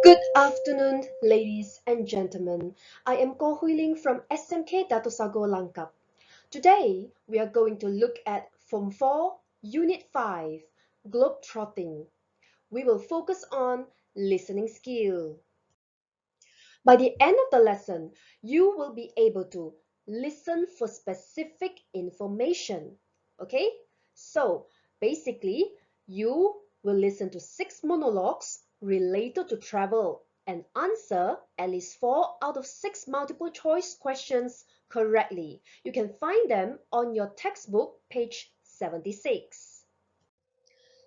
Good afternoon, ladies and gentlemen. I am Ko Hui from SMK DATO SAGOR LANGKAP. Today, we are going to look at Form 4, Unit 5, Globetrotting. We will focus on listening skill. By the end of the lesson, you will be able to listen for specific information. Okay? So, basically, you will listen to 6 monologues related to travel and answer at least 4 out of 6 multiple choice questions correctly. You can find them on your textbook, page 76.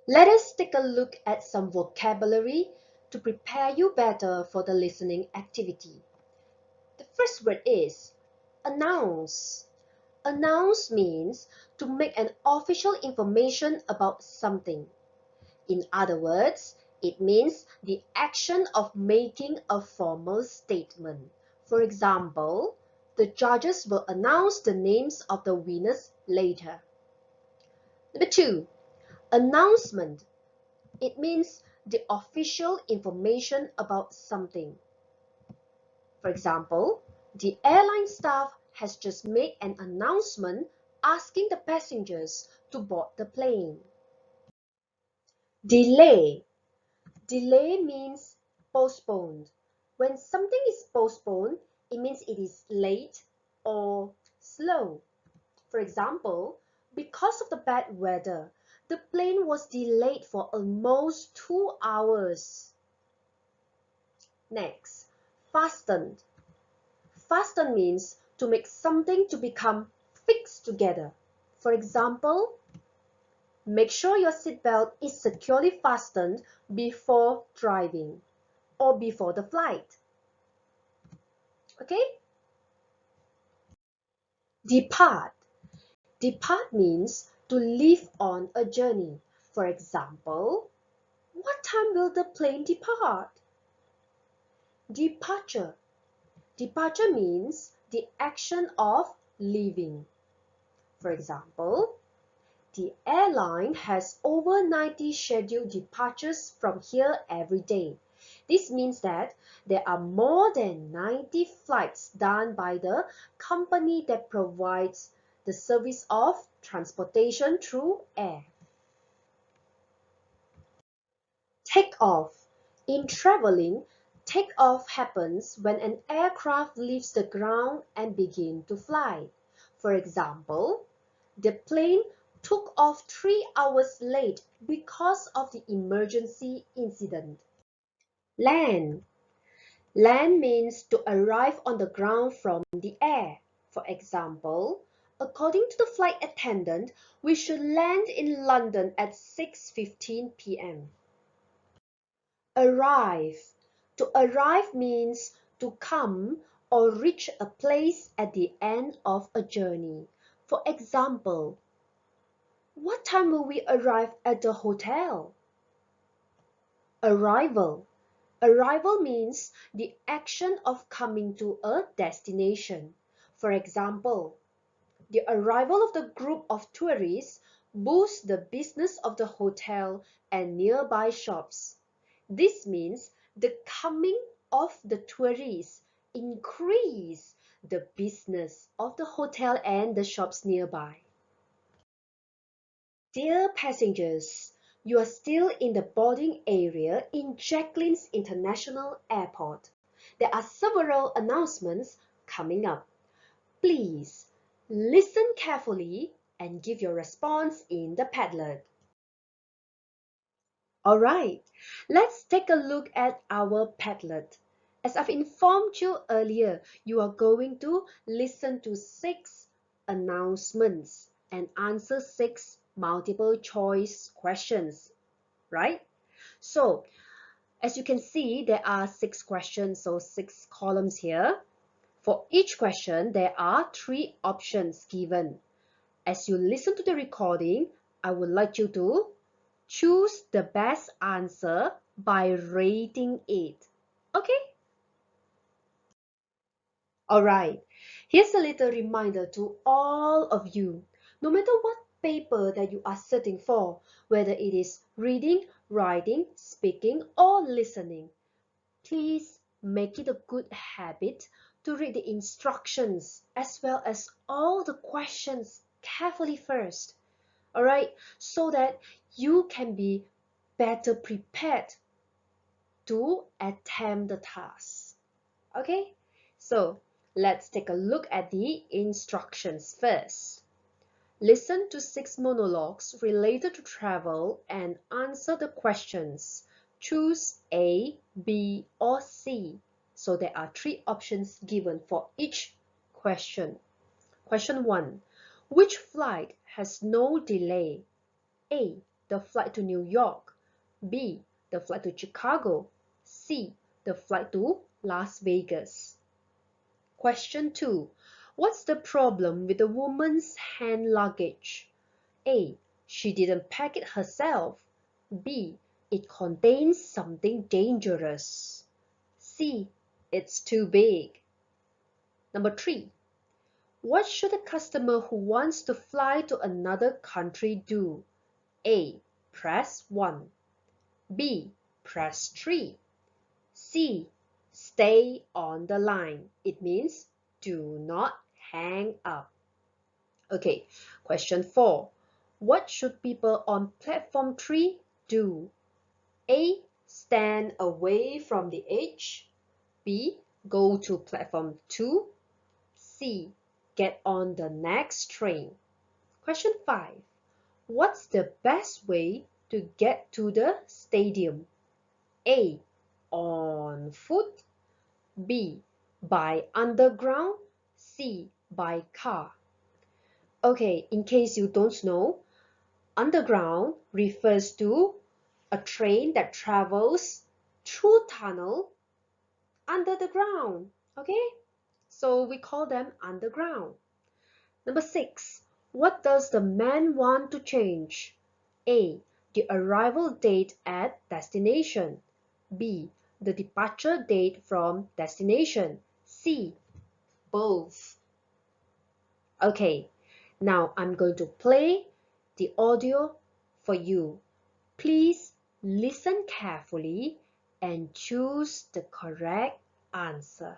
Let us take a look at some vocabulary to prepare you better for the listening activity. The first word is announce. Announce means to make an official information about something. In other words, it means the action of making a formal statement. For example, the judges will announce the names of the winners later. Number 2, announcement. It means the official information about something. For example, the airline staff has just made an announcement asking the passengers to board the plane. Delay. Delay means postponed. When something is postponed, it means it is late or slow. For example, because of the bad weather, the plane was delayed for almost 2 hours. Next, fastened. Fasten means to make something to become fixed together. For example, make sure your seatbelt is securely fastened before driving or before the flight. Okay? Depart. Depart means to leave on a journey. For example, what time will the plane depart? Departure. Departure means the action of leaving. For example, the airline has over 90 scheduled departures from here every day. This means that there are more than 90 flights done by the company that provides the service of transportation through air. Take off. In traveling, take off happens when an aircraft leaves the ground and begins to fly. For example, the plane took off 3 hours late because of the emergency incident. Land. Land means to arrive on the ground from the air. For example, according to the flight attendant, we should land in London at 6:15 p.m. Arrive. To arrive means to come or reach a place at the end of a journey. For example, what time will we arrive at the hotel? Arrival. Arrival means the action of coming to a destination. For example, the arrival of the group of tourists boosts the business of the hotel and nearby shops. This means the coming of the tourists increase the business of the hotel and the shops nearby. Dear passengers, you are still in the boarding area in Jacqueline's International Airport. There are several announcements coming up. Please listen carefully and give your response in the Padlet. Alright, let's take a look at our Padlet. As I've informed you earlier, you are going to listen to 6 announcements and answer 6 multiple choice questions, right? So, as you can see, there are 6 questions, so 6 columns here. For each question, there are 3 options given. As you listen to the recording, I would like you to choose the best answer by rating it. Okay? Alright, here's a little reminder to all of you. No matter what paper that you are sitting for, whether it is reading, writing, speaking, or listening, please make it a good habit to read the instructions as well as all the questions carefully first. Alright, so that you can be better prepared to attempt the task. Okay, so let's take a look at the instructions first. Listen to 6 monologues related to travel and answer the questions. Choose A, B, or C. So there are 3 options given for each question. Question 1. Which flight has no delay? A. The flight to New York. B. The flight to Chicago. C. The flight to Las Vegas. Question 2. What's the problem with the woman's hand luggage? A. She didn't pack it herself. B. It contains something dangerous. C. It's too big. Number 3. What should a customer who wants to fly to another country do? A. Press 1. B. Press 3. C. Stay on the line. It means do not hang up. Okay, question 4. What should people on platform 3 do? A. Stand away from the edge. B. Go to platform 2. C. Get on the next train. Question 5. What's the best way to get to the stadium? A. On foot. B. By underground. C. By car. Okay, in case you don't know, underground refers to a train that travels through tunnel under the ground. Okay, so we call them underground. Number 6. What does the man want to change? A. The arrival date at destination. B. The departure date from destination. C. Both. Okay, now I'm going to play the audio for you. Please listen carefully and choose the correct answer.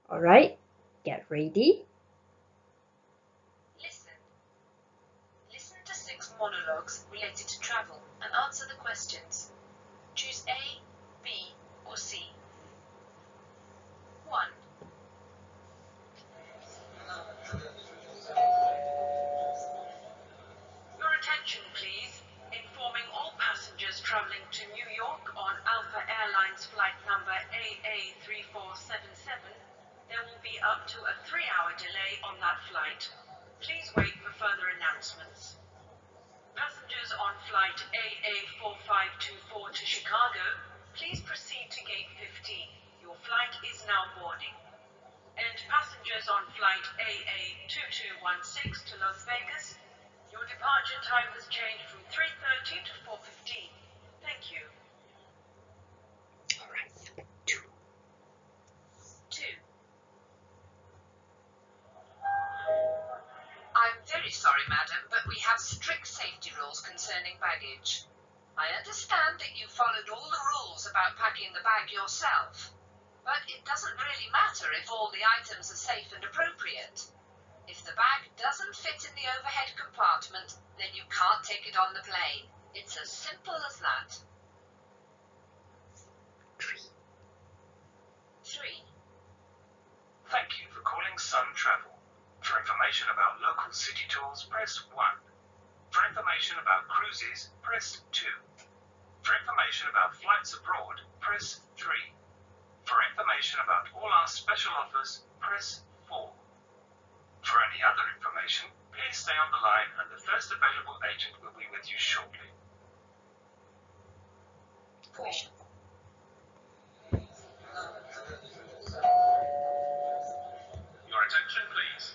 Alright, get ready. Listen to 6 monologues related to travel and answer the questions. Choose A, B, or C. 1. Your attention, please. Informing all passengers traveling to New York on Alpha Airlines flight number AA3477, there will be up to a 3-hour delay on that flight. Please wait for further announcements. Passengers on flight AA4524 to Chicago, please proceed to gate 15. Your flight is now boarding. And passengers on flight AA2216 to Las Vegas, your departure time has changed from 3:30 to 4:15. Thank you. Alright, 2. I'm very sorry, madam, but we have strict safety rules concerning baggage. I understand that you followed all the rules about packing the bag yourself, but it doesn't really matter if all the items are safe and appropriate. If the bag doesn't fit in the overhead compartment, then you can't take it on the plane. It's as simple as that. 3. Thank you for calling Sun Travel. For information about local city tours, press 1. For information about cruises, press 2. For information about flights abroad, press 3. For information about all our special offers, press 4. For any other information, please stay on the line and the first available agent will be with you shortly. Question. Your attention, please.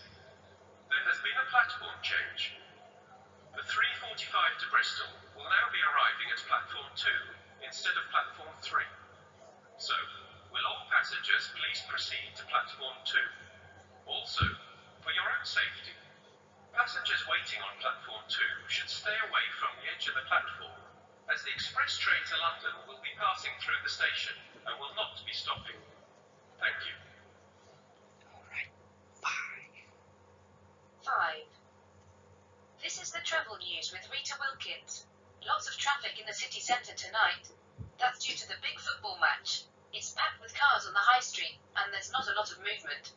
There has been a platform change. The 3:45 to Bristol will now be arriving at platform 2 instead of platform 3. So, will all passengers please proceed to platform 2? Also, for your own safety, passengers waiting on platform 2 should stay away from the edge of the platform. as the express train to London will be passing through the station and will not be stopping. Thank you. Alright, 5. 5. This is the travel news with Rita Wilkins. Lots of traffic in the city centre tonight. That's due to the big football match. It's packed with cars on the high street and there's not a lot of movement.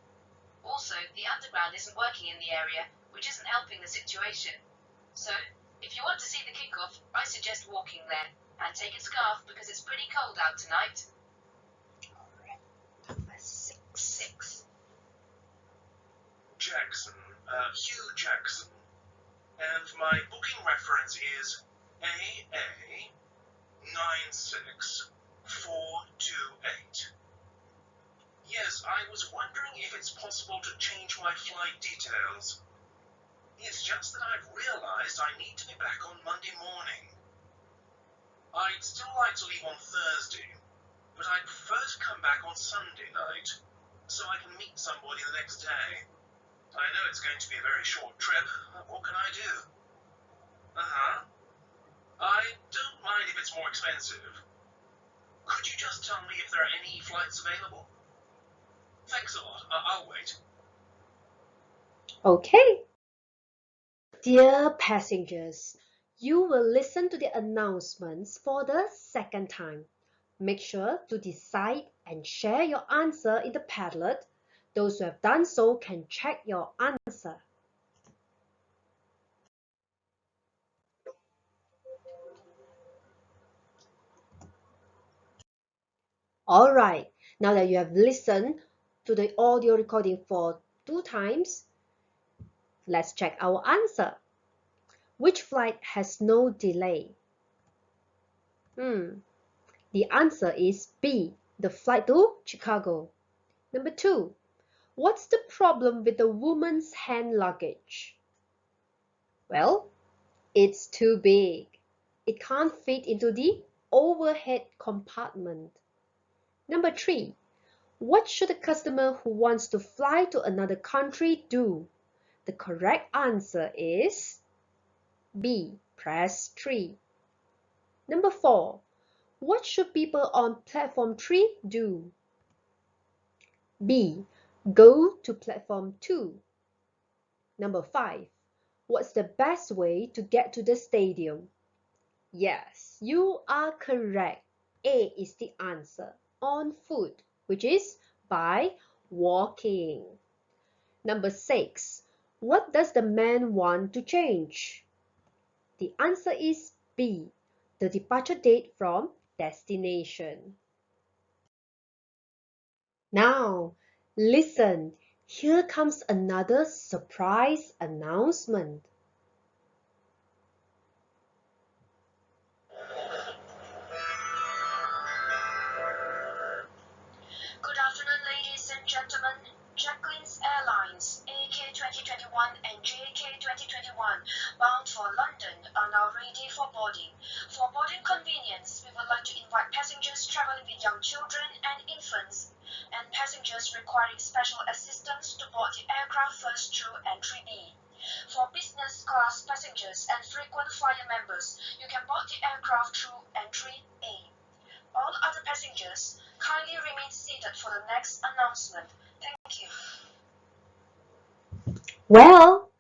Also, the underground isn't working in the area, which isn't helping the situation. So, if you want to see the kickoff, I suggest walking there. And take a scarf because it's pretty cold out tonight. Alright, number 6. 6. Jackson, Hugh Jackson. And my booking reference is AA 96428. Yes, I was wondering if it's possible to change my flight details. It's just that I've realized I need to be back on Monday morning. I'd still like to leave on Thursday, but I'd prefer to come back on Sunday night, so I can meet somebody the next day. I know it's going to be a very short trip. What can I do? I don't mind if it's more expensive. Could you just tell me if there are any flights available? Thanks a lot. I'll wait. Okay. Dear passengers, you will listen to the announcements for the second time. Make sure to decide and share your answer in the Padlet. Those who have done so can check your answer. Alright, now that you have listened to the audio recording for 2 times, let's check our answer. Which flight has no delay? The answer is B, the flight to Chicago. Number 2, what's the problem with the woman's hand luggage? Well, it's too big. It can't fit into the overhead compartment. Number 3, what should a customer who wants to fly to another country do? The correct answer is B, press 3. Number 4, what should people on platform 3 do? B, go to platform 2. Number 5, what's the best way to get to the stadium? Yes, you are correct. A is the answer, on foot, which is by walking. Number 6, what does the man want to change? The answer is B, the departure date from destination. Now, listen, here comes another surprise announcement. Good afternoon, ladies and gentlemen. Jacqueline's Airlines, AK 2021 and JK 2021, bound for London, are now ready for boarding. For boarding convenience, we would like to invite passengers traveling with young children and infants, and passengers requiring special assistance to board the aircraft first through Entry B. For business class passengers and frequent flyer members, you can board the aircraft through Entry A. All other passengers, kindly remain seated for the next announcement. Thank you. Well,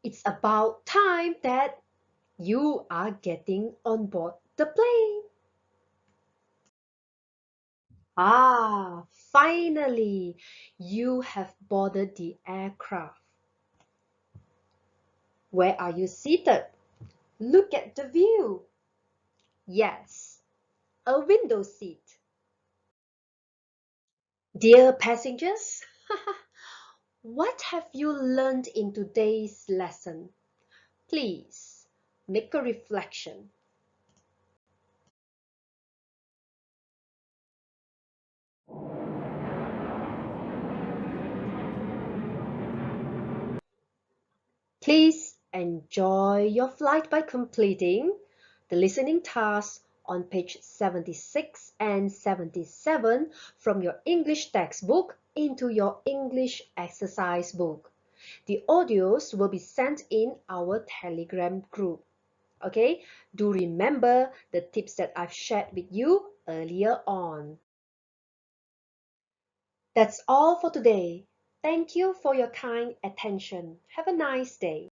it's about time that you are getting on board the plane. Finally, you have boarded the aircraft. Where are you seated? Look at the view. Yes, a window seat. Dear passengers, what have you learned in today's lesson? Please make a reflection. Please enjoy your flight by completing the listening tasks on page 76 and 77 from your English textbook into your English exercise book. The audios will be sent in our Telegram group. Okay, do remember the tips that I've shared with you earlier on. That's all for today. Thank you for your kind attention. Have a nice day.